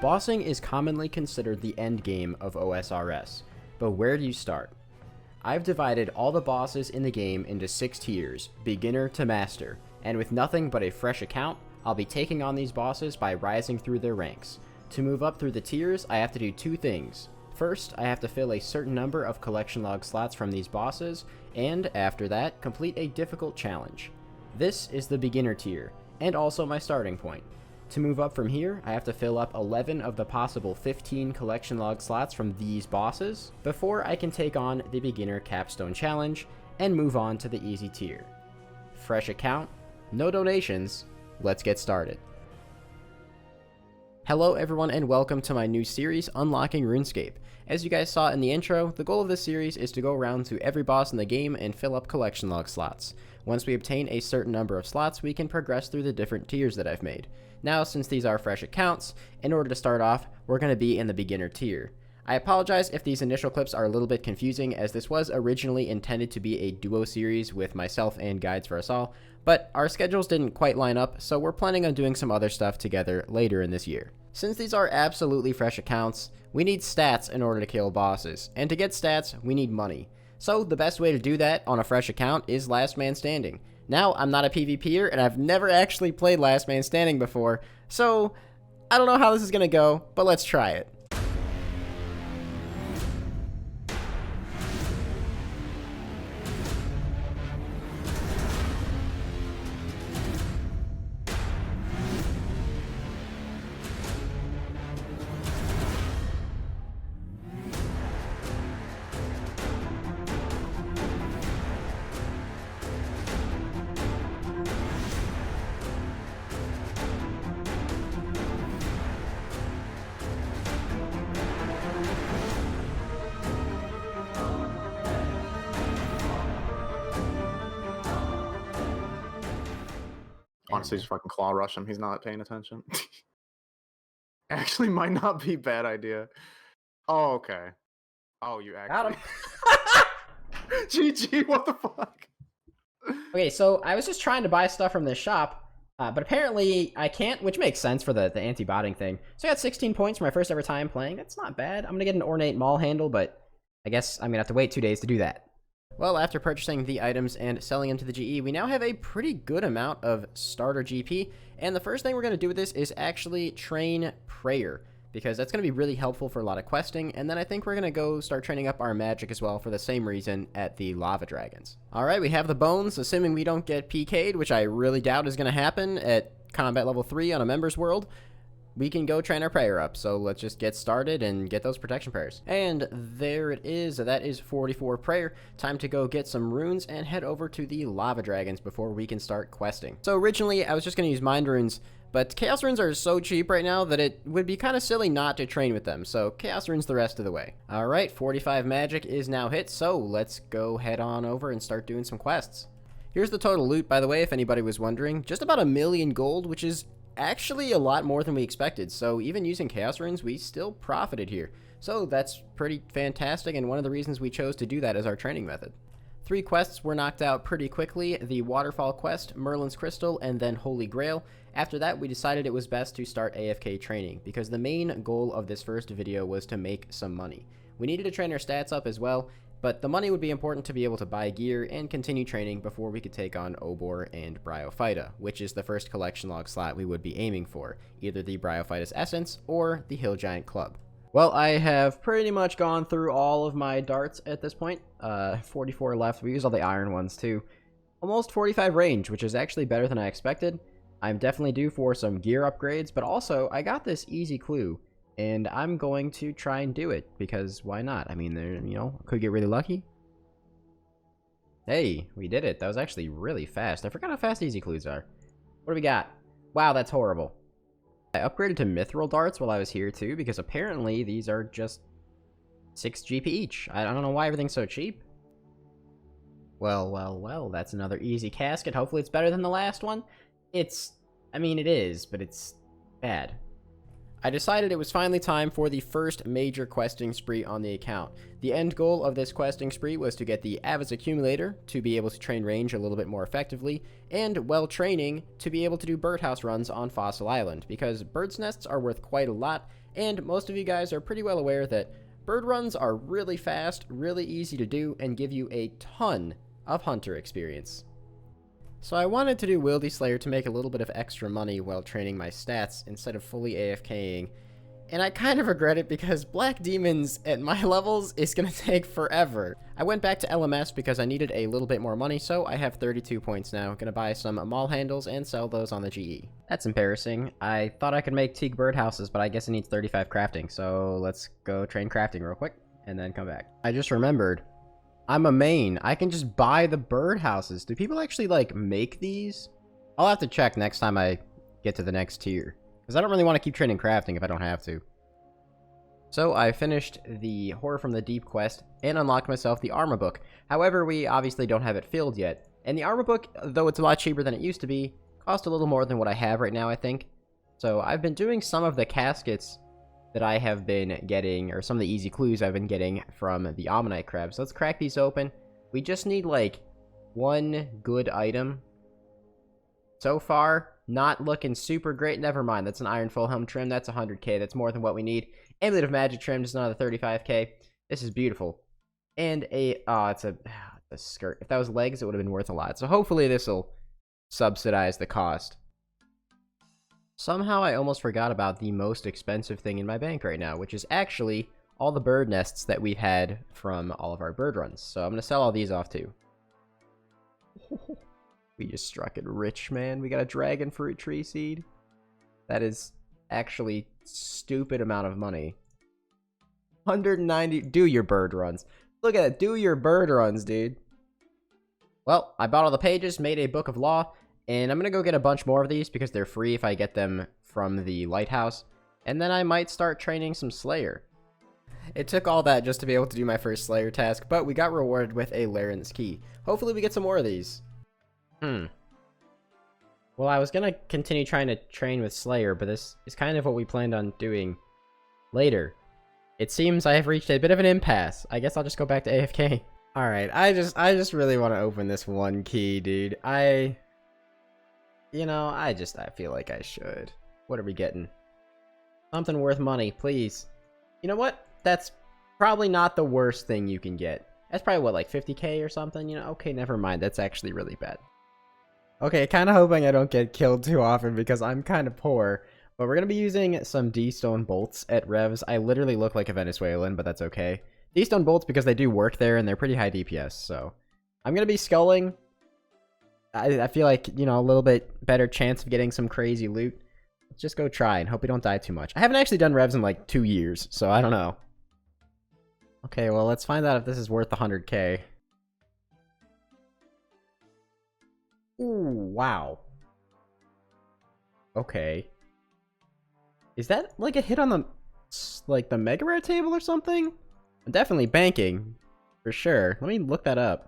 Bossing is commonly considered the end game of OSRS, but where do you start? I've divided all the bosses in the game into 6 tiers, beginner to master, and with nothing but a fresh account, I'll be taking on these bosses by rising through their ranks. To move up through the tiers, I have to do 2 things. First, I have to fill a certain number of collection log slots from these bosses, and after that, complete a difficult challenge. This is the beginner tier, and also my starting point. To move up from here, I have to fill up 11 of the possible 15 collection log slots from these bosses before I can take on the beginner capstone challenge and move on to the easy tier. Fresh account, no donations, let's get started. Hello everyone and welcome to my new series, Unlocking Runescape. As you guys saw in the intro, the goal of this series is to go around to every boss in the game and fill up collection log slots. Once we obtain a certain number of slots, we can progress through the different tiers that I've made. Now, since these are fresh accounts, in order to start off, we're going to be in the beginner tier. I apologize if these initial clips are a little bit confusing, as this was originally intended to be a duo series with myself and guides for us all, but our schedules didn't quite line up, so we're planning on doing some other stuff together later in this year. Since these are absolutely fresh accounts, we need stats in order to kill bosses, and to get stats, we need money. So the best way to do that on a fresh account is last man standing. Now, I'm not a PvPer, and I've never actually played last man standing before, so I don't know how this is going to go, but let's try it. Honestly, just fucking claw rush him. He's not paying attention. Actually, might not be a bad idea. Oh, okay. Oh, you actually... GG, what the fuck? Okay, so I was just trying to buy stuff from this shop, but apparently I can't, which makes sense for the anti-botting thing. So I got 16 points for my first ever time playing. That's not bad. I'm going to get an ornate maul handle, but I guess I'm going to have to wait 2 days to do that. Well, after purchasing the items and selling them to the GE, we now have a pretty good amount of starter GP, and the first thing we're going to do with this is actually train Prayer, because that's going to be really helpful for a lot of questing, and then I think we're going to go start training up our magic as well for the same reason at the Lava Dragons. Alright, we have the bones, assuming we don't get PK'd, which I really doubt is going to happen at combat level 3 on a member's world. We can go train our prayer up, so let's just get started and get those protection prayers. And there it is, that is 44 prayer. Time to go get some runes and head over to the Lava Dragons before we can start questing. So originally, I was just going to use Mind Runes, but Chaos Runes are so cheap right now that it would be kind of silly not to train with them, so Chaos Runes the rest of the way. Alright, 45 magic is now hit, so let's go head on over and start doing some quests. Here's the total loot, by the way, if anybody was wondering. Just about 1 million gold, which is actually a lot more than we expected, so even using Chaos Runes, we still profited here. So that's pretty fantastic, and one of the reasons we chose to do that as our training method. 3 quests were knocked out pretty quickly: the Waterfall quest, Merlin's Crystal, and then Holy Grail. After that, we decided it was best to start AFK training, because the main goal of this first video was to make some money. We needed to train our stats up as well, but the money would be important to be able to buy gear and continue training before we could take on Obor and Bryophyta, which is the first collection log slot we would be aiming for, either the Bryophyta's Essence or the Hill Giant Club. Well, I have pretty much gone through all of my darts at this point. 44 left. We use all the iron ones too. Almost 45 range, which is actually better than I expected. I'm definitely due for some gear upgrades, but also I got this easy clue, and I'm going to try and do it, because why not? I mean, could get really lucky. Hey, we did it. That was actually really fast. I forgot how fast easy clues are. What do we got? Wow, that's horrible. I upgraded to mithril darts while I was here too, because apparently these are just 6 GP each. I don't know why everything's so cheap. Well, that's another easy casket. Hopefully it's better than the last one. I mean, it is, but it's bad. I decided it was finally time for the first major questing spree on the account. The end goal of this questing spree was to get the Avis Accumulator, to be able to train range a little bit more effectively, and while training, to be able to do birdhouse runs on Fossil Island, because bird's nests are worth quite a lot, And most of you guys are pretty well aware that bird runs are really fast, really easy to do, and give you a ton of hunter experience. So I wanted to do Wildy Slayer to make a little bit of extra money while training my stats instead of fully AFKing. And I kind of regret it because Black Demons at my levels is going to take forever. I went back to LMS because I needed a little bit more money, so I have 32 points now. Gonna buy some mall handles and sell those on the GE. That's embarrassing. I thought I could make teak birdhouses, but I guess it needs 35 crafting, so let's go train crafting real quick and then come back. I just remembered, I'm a main. I can just buy the birdhouses. Do people actually, like, make these? I'll have to check next time I get to the next tier, because I don't really want to keep training crafting if I don't have to. So I finished the Horror from the Deep quest and unlocked myself the armor book. However, we obviously don't have it filled yet. And the armor book, though it's a lot cheaper than it used to be, cost a little more than what I have right now, I think. So I've been doing some of the caskets that I have been getting, or some of the easy clues I've been getting from the Ammonite crabs. So let's crack these open. We just need, like, one good item. So far, not looking super great. Never mind, that's an Iron Full Helm trim. That's 100k. That's more than what we need. Amulet of Magic trim, just another 35k. This is beautiful. And it's a skirt. If that was legs, it would have been worth a lot. So hopefully this will subsidize the cost. Somehow I almost forgot about the most expensive thing in my bank right now, which is actually all the bird nests that we've had from all of our bird runs. So I'm going to sell all these off too. We just struck it rich, man. We got a dragon fruit tree seed. That is actually stupid amount of money. 190. Do your bird runs. Look at it. Do your bird runs, dude. Well, I bought all the pages, made a book of law, and I'm gonna go get a bunch more of these because they're free if I get them from the lighthouse. And then I might start training some Slayer. It took all that just to be able to do my first Slayer task, but we got rewarded with a Laren's key. Hopefully we get some more of these. Well, I was gonna continue trying to train with Slayer, but this is kind of what we planned on doing later. It seems I have reached a bit of an impasse. I guess I'll just go back to AFK. Alright, I just really want to open this one key, dude. I feel like I should. What are we getting? Something worth money, please. You know what? That's probably not the worst thing you can get. That's probably, what, like 50k or something? You know, okay, never mind. That's actually really bad. Okay, kind of hoping I don't get killed too often because I'm kind of poor. But we're going to be using some D-stone bolts at revs. I literally look like a Venezuelan, but that's okay. D-stone bolts because they do work there and they're pretty high DPS, so I'm going to be sculling. I feel like, you know, a little bit better chance of getting some crazy loot. Let's just go try and hope we don't die too much. I haven't actually done revs in like 2 years, so I don't know. Okay, well, let's find out if this is worth 100k. Ooh, wow. Okay. Is that like a hit on the, like, the mega rare table or something? I'm definitely banking, for sure. Let me look that up.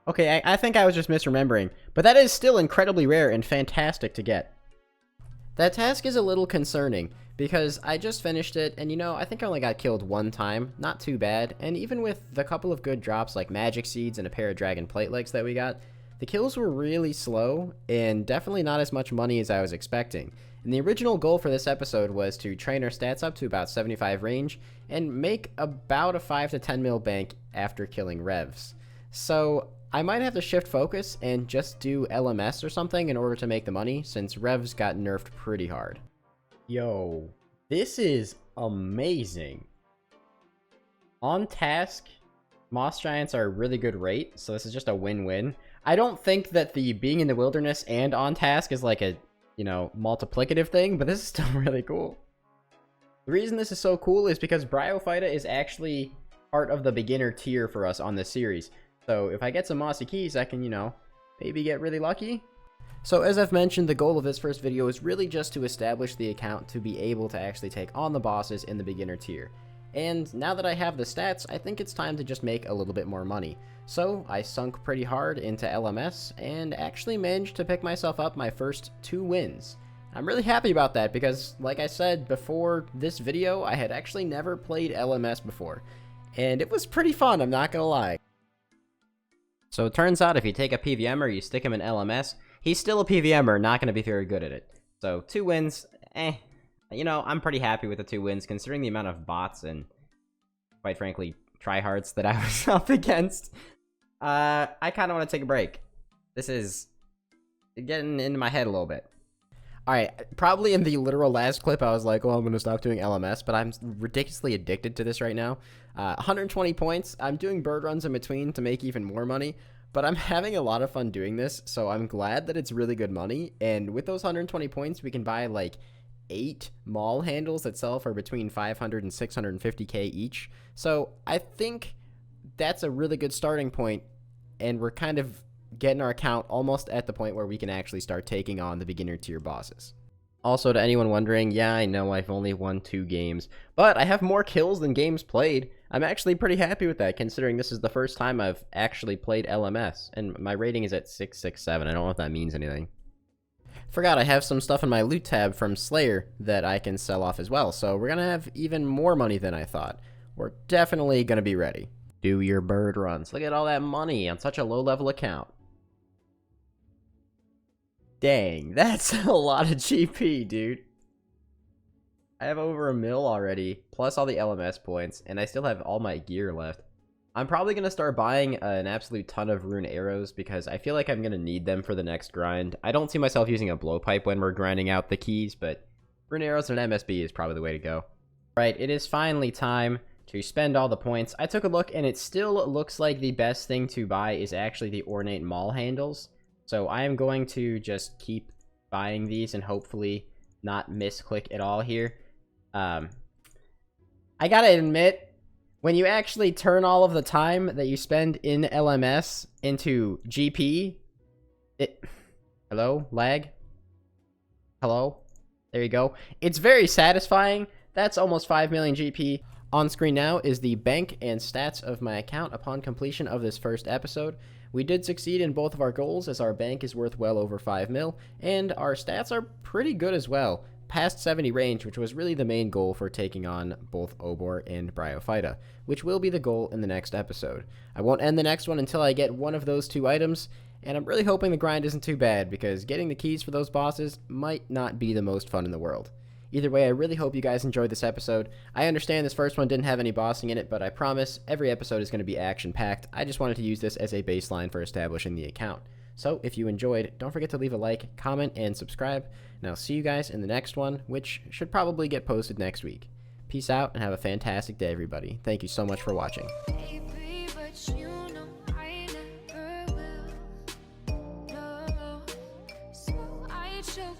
Okay, I think I was just misremembering, but that is still incredibly rare and fantastic to get. That task is a little concerning, because I just finished it, and you know, I think I only got killed one time, not too bad, and even with the couple of good drops like magic seeds and a pair of dragon plate legs that we got, the kills were really slow, and definitely not as much money as I was expecting. And the original goal for this episode was to train our stats up to about 75 range, and make about a 5 to 10 mil bank after killing revs. So I might have to shift focus and just do LMS or something in order to make the money, since revs got nerfed pretty hard. Yo, this is amazing. On task, Moss Giants are a really good rate, so this is just a win-win. I don't think that the being in the wilderness and on task is like a, you know, multiplicative thing, but this is still really cool. The reason this is so cool is because Bryophyta is actually part of the beginner tier for us on this series. So if I get some mossy keys, I can, you know, maybe get really lucky. So as I've mentioned, the goal of this first video is really just to establish the account to be able to actually take on the bosses in the beginner tier. And now that I have the stats, I think it's time to just make a little bit more money. So I sunk pretty hard into LMS and actually managed to pick myself up my first 2 wins. I'm really happy about that because, like I said before this video, I had actually never played LMS before. And it was pretty fun, I'm not gonna lie. So it turns out if you take a PVMer, you stick him in LMS, he's still a PVMer, not gonna be very good at it. So 2 wins, You know, I'm pretty happy with the 2 wins, considering the amount of bots and, quite frankly, tryhards that I was up against. I kind of want to take a break. This is getting into my head a little bit. Alright, probably in the literal last clip, I was like, oh, I'm going to stop doing LMS, but I'm ridiculously addicted to this right now. 120 points. I'm doing bird runs in between to make even more money, but I'm having a lot of fun doing this, so I'm glad that it's really good money, and with those 120 points, we can buy, like, 8 mall handles that sell for between 500 and 650k each. So I think that's a really good starting point, and we're kind of getting our account almost at the point where we can actually start taking on the beginner tier bosses. Also, to anyone wondering, yeah, I know I've only won 2 games, but I have more kills than games played. I'm actually pretty happy with that, considering this is the first time I've actually played LMS, and my rating is at 667. I don't know if that means anything. Forgot I have some stuff in my loot tab from Slayer that I can sell off as well, so we're gonna have even more money than I thought. We're definitely gonna be ready. Do your bird runs. Look at all that money on such a low-level account. Dang, that's a lot of GP, dude. I have over 1 mil already, plus all the LMS points, and I still have all my gear left. I'm probably going to start buying an absolute ton of rune arrows because I feel like I'm going to need them for the next grind. I don't see myself using a blowpipe when we're grinding out the keys, but rune arrows and an MSB is probably the way to go. Right, it is finally time to spend all the points. I took a look, and it still looks like the best thing to buy is actually the ornate maul handles. So I am going to just keep buying these and hopefully not misclick at all here. I gotta admit, when you actually turn all of the time that you spend in LMS into GP, Hello? Lag? Hello? There you go. It's very satisfying. That's almost 5 million GP. On screen now is the bank and stats of my account upon completion of this first episode. We did succeed in both of our goals, as our bank is worth well over 5 mil, and our stats are pretty good as well, past 70 range, which was really the main goal for taking on both Obor and Bryophyta, which will be the goal in the next episode. I won't end the next one until I get one of those 2 items, and I'm really hoping the grind isn't too bad, because getting the keys for those bosses might not be the most fun in the world. Either way, I really hope you guys enjoyed this episode. I understand this first one didn't have any bossing in it, but I promise every episode is going to be action-packed. I just wanted to use this as a baseline for establishing the account. So, if you enjoyed, don't forget to leave a like, comment, and subscribe, and I'll see you guys in the next one, which should probably get posted next week. Peace out, and have a fantastic day, everybody. Thank you so much for watching. Baby, but you know I never will. No, so I choke